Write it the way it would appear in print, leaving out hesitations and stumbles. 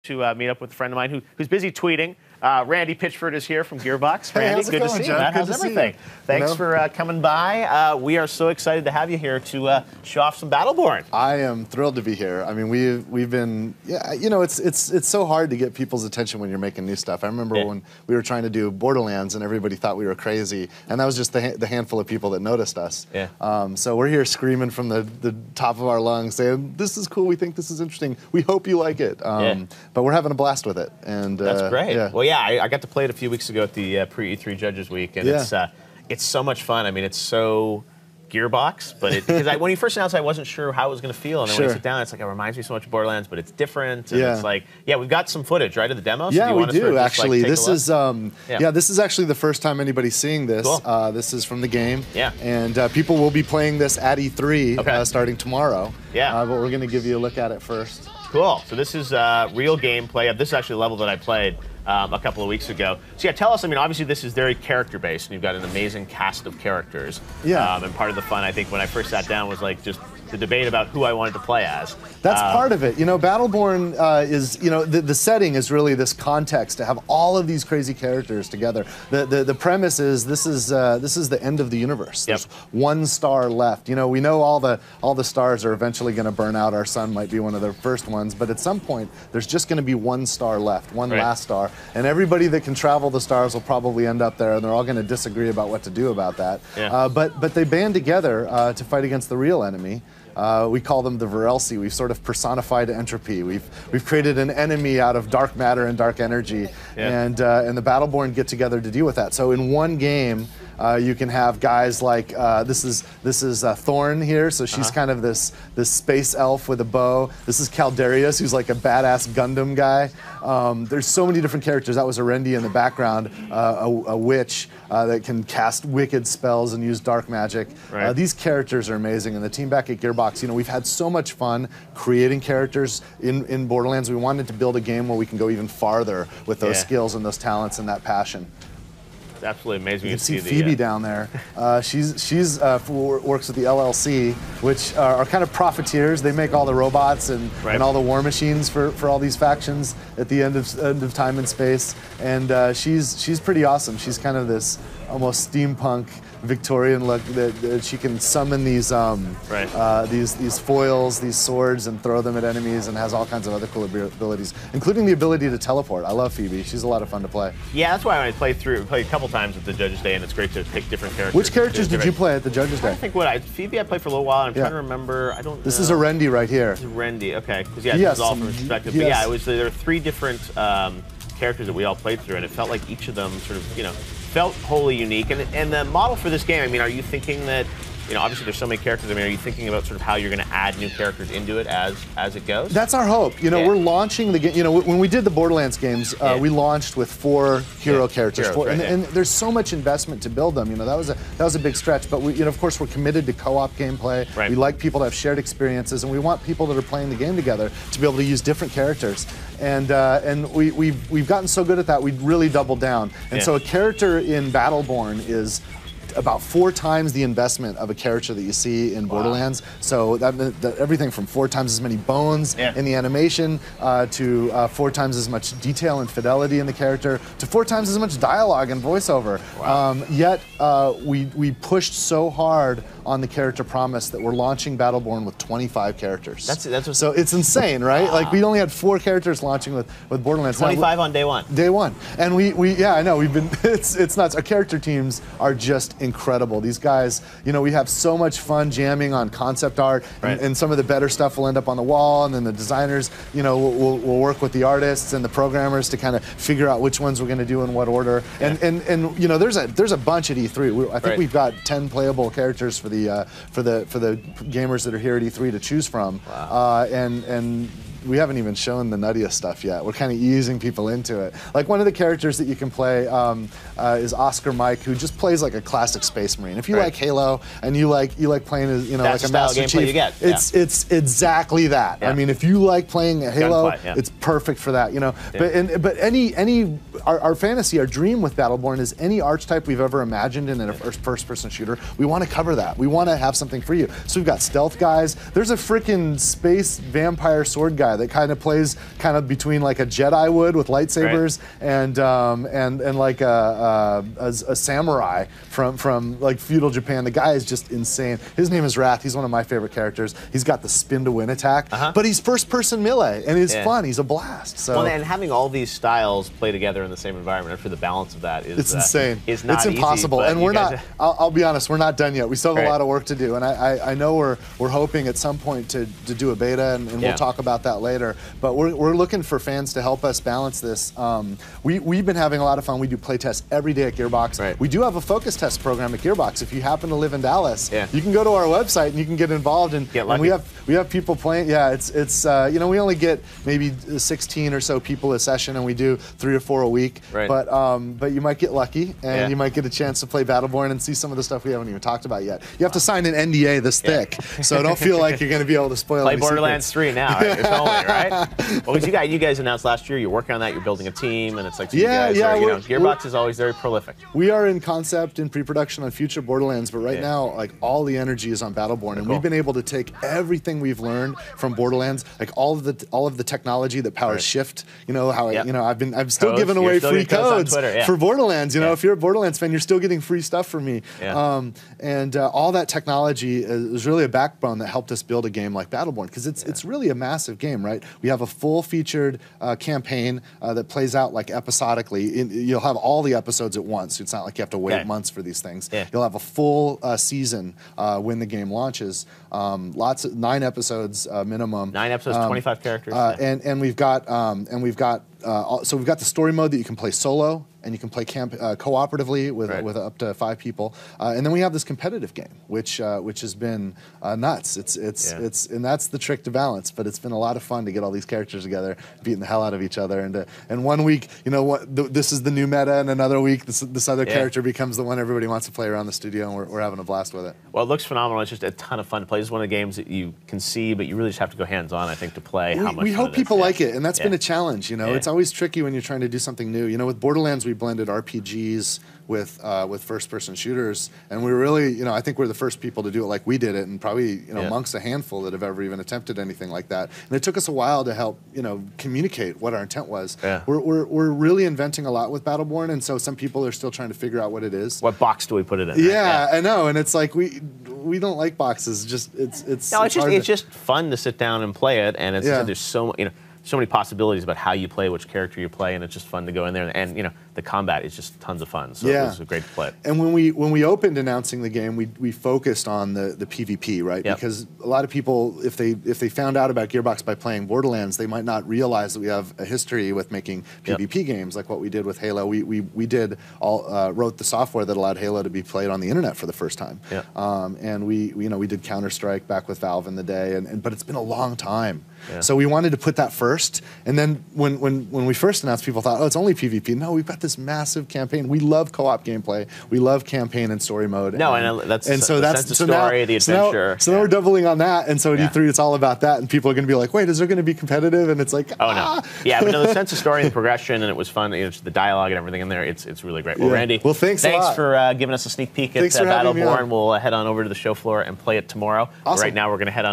to meet up with a friend of mine who's busy tweeting. Randy Pitchford is here from Gearbox. Randy, how's it good going, to see you, Jeff? man. Good How's to see everything? you. Thanks for coming by. We are so excited to have you here to show off some Battleborn. I am thrilled to be here. I mean, we've been, you know, it's so hard to get people's attention when you're making new stuff. I remember when we were trying to do Borderlands and everybody thought we were crazy, and that was just the handful of people that noticed us. Yeah. So we're here screaming from the top of our lungs, saying, "This is cool. We think this is interesting. We hope you like it." But we're having a blast with it, and that's great. Yeah. Well, yeah, I got to play it a few weeks ago at the pre-E3 Judges Week, and it's so much fun. I mean, it's so Gearbox, but because when you first announced it, I wasn't sure how it was going to feel, and then when I sit down, it's like, it reminds me so much of Borderlands, but it's different, and it's like, we've got some footage, right, of the demo? So yeah, we do, actually. This is, this is actually the first time anybody's seeing this. Cool. This is from the game. Yeah. And people will be playing this at E3 starting tomorrow. Yeah. But we're going to give you a look at it first. Cool. So this is real gameplay. This is actually a level that I played a couple of weeks ago. So yeah, tell us, I mean, obviously this is very character-based, and you've got an amazing cast of characters. Yeah. And part of the fun, I think, when I first sat down was like just the debate about who I wanted to play as. That's part of it. You know, Battleborn is, you know, the setting is really this context to have all of these crazy characters together. The premise is this is the end of the universe. There's one star left. You know, we know all the stars are eventually going to burn out. Our sun might be one of the first ones, but at some point there's just going to be one star left, one last star, and everybody that can travel the stars will probably end up there, and they're all going to disagree about what to do about that. Yeah. But they band together to fight against the real enemy. We call them the Virelsi. We've sort of personified entropy. We've created an enemy out of dark matter and dark energy, and the Battleborn get together to deal with that. So in one game, you can have guys like this is Thorn here, so she's kind of this space elf with a bow. This is Caldarius, who's like a badass Gundam guy. There's so many different characters. That was Arendi in the background, a witch that can cast wicked spells and use dark magic. Right. These characters are amazing, and the team back at Gearbox, you know, we've had so much fun creating characters in Borderlands. We wanted to build a game where we can go even farther with those skills and those talents and that passion. It's absolutely amazing. You can see Phoebe down there. She's works with the LLC, which are kind of profiteers. They make all the robots and all the war machines for all these factions at the end of time and space. And she's pretty awesome. She's kind of this almost steampunk Victorian look that she can summon these foils, these swords, and throw them at enemies, and has all kinds of other cool abilities, including the ability to teleport. I love Phoebe. She's a lot of fun to play. Yeah, that's why I played a couple times at the Judges Day, and it's great to pick different characters. Which characters did you play at the Judges Day? I think Phoebe I played for a little while, and I'm trying to remember. I don't. This is Arendi right here. This is Arendi, okay. Because this is all from perspective. But yeah, there were three different characters that we all played through, and it felt like each of them sort of, felt wholly unique. And the model for this game, I mean, are you thinking that, obviously there's so many characters, I mean, are you thinking about sort of how you're going to add new characters into it as it goes? That's our hope. We're launching the game, when we did the Borderlands games, we launched with 4 hero characters. And there's so much investment to build them, that was a big stretch, but we, of course, we're committed to co-op gameplay. Right. We like people to have shared experiences, and we want people that are playing the game together to be able to use different characters. And we've gotten so good at that, we really doubled down. And so a character in Battleborn is about 4 times the investment of a character that you see in Borderlands. So that everything from 4 times as many bones in the animation to 4 times as much detail and fidelity in the character to 4 times as much dialogue and voiceover. Yet we pushed so hard on the character promise that we're launching Battleborn with 25 characters. So it's insane, right? Like, we only had 4 characters launching with Borderlands. 25 on day one. Day one, and I know we've been. It's nuts. Our character teams are just incredible. These guys, we have so much fun jamming on concept art, and some of the better stuff will end up on the wall, and then the designers, will work with the artists and the programmers to kind of figure out which ones we're going to do in what order. And there's a bunch at E3. I think we've got 10 playable characters for the gamers that are here at E3 to choose from. And we haven't even shown the nuttiest stuff yet. We're kind of easing people into it. Like, one of the characters that you can play is Oscar Mike, who just plays like a classic Space Marine. If you like Halo and you like playing as like a Master Chief, it's exactly that. I mean, if you like playing Halo, it's perfect for that. But our fantasy, our dream with Battleborn is any archetype we've ever imagined in a first-person shooter. We want to cover that. We want to have something for you. So we've got stealth guys. There's a freaking space vampire sword guy guy that kind of plays kind of between like a Jedi would with lightsabers and like a samurai from like feudal Japan. The guy is just insane. His name is Wrath. He's one of my favorite characters. He's got the spin to win attack, but he's first-person melee, and it's fun. He's a blast. So. Well, and having all these styles play together in the same environment, for the balance of that is insane. It's not It's impossible, easy, and we're not. I'll be honest, we're not done yet. We still have a lot of work to do, and I know we're hoping at some point to do a beta, and we'll talk about that later. But we're looking for fans to help us balance this. We've been having a lot of fun. We do play tests every day at Gearbox. We do have a focus test program at Gearbox. If you happen to live in Dallas, you can go to our website and you can get involved, and we have people playing. Yeah, it's you know, we only get maybe 16 or so people a session, and we do 3 or 4 a week. But you might get lucky, and you might get a chance to play Battleborn and see some of the stuff we haven't even talked about yet. You have to sign an NDA this thick, so don't feel like you're going to be able to spoil Play any Borderlands secrets. 3 now, right? It's only, right? Well, you guys announced last year you're working on that. You're building a team, and it's like you guys are, you know, Gearbox is always very prolific. We are in concept and pre-production on future Borderlands, but right now, like, all the energy is on Battleborn, and we've been able to take everything we've learned from Borderlands, like all of the technology that powers Shift. You know how you know I'm still giving away free codes for Borderlands. You know, if you're a Borderlands fan, you're still getting free stuff from me. And all that technology is really a backbone that helped us build a game like Battleborn, because it's really a massive game, right? We have a full-featured campaign that plays out like episodically. You'll have all the episodes at once. It's not like you have to wait months for these things. You'll have a full season when the game launches. 9 episodes minimum. 9 episodes, 25 characters. And we've got so we've got the story mode that you can play solo, and you can play cooperatively with up to 5 people, and then we have this competitive game, which has been nuts. And that's the trick to balance. But it's been a lot of fun to get all these characters together, beating the hell out of each other, and one week, you know, this is the new meta, and another week this other character becomes the one everybody wants to play around the studio, and we're having a blast with it. Well, it looks phenomenal. It's just a ton of fun to play. It's one of the games that you can see, but you really just have to go hands-on, I think, to play. We hope people like it, and that's been a challenge. You know, it's always tricky when you're trying to do something new. You know, with Borderlands, we blended RPGs with first-person shooters, and we really, you know, I think we're the first people to do it like we did it, and probably, you know, amongst a handful that have ever even attempted anything like that. And it took us a while to help, you know, communicate what our intent was. We're really inventing a lot with Battleborn, and so some people are still trying to figure out what it is. What box do we put it in? Yeah, I know, and it's like we don't like boxes. It's just fun to sit down and play it, and there's so, you know, so many possibilities about how you play, which character you play, and it's just fun to go in there. And you know, the combat is just tons of fun. So it was great to play it. And when we opened announcing the game, we focused on the PvP, right? Because a lot of people, if they found out about Gearbox by playing Borderlands, they might not realize that we have a history with making PvP games, like what we did with Halo. We wrote the software that allowed Halo to be played on the internet for the first time. And we did Counter-Strike back with Valve in the day, but it's been a long time. So we wanted to put that first, and then when we first announced, people thought, oh, it's only PvP. No, we've got this massive campaign. We love co-op gameplay. We love campaign and story mode. That's the story, the adventure. So now we're doubling on that, and so at E3 it's all about that, and people are going to be like, wait, is there going to be competitive? And it's like, no. Yeah, but no, the sense of story and the progression, and it was fun. You know, the dialogue and everything in there, it's really great. Well, Randy, thanks a lot. for giving us a sneak peek at Battleborn. We'll head on over to the show floor and play it tomorrow. Right now we're going to head on over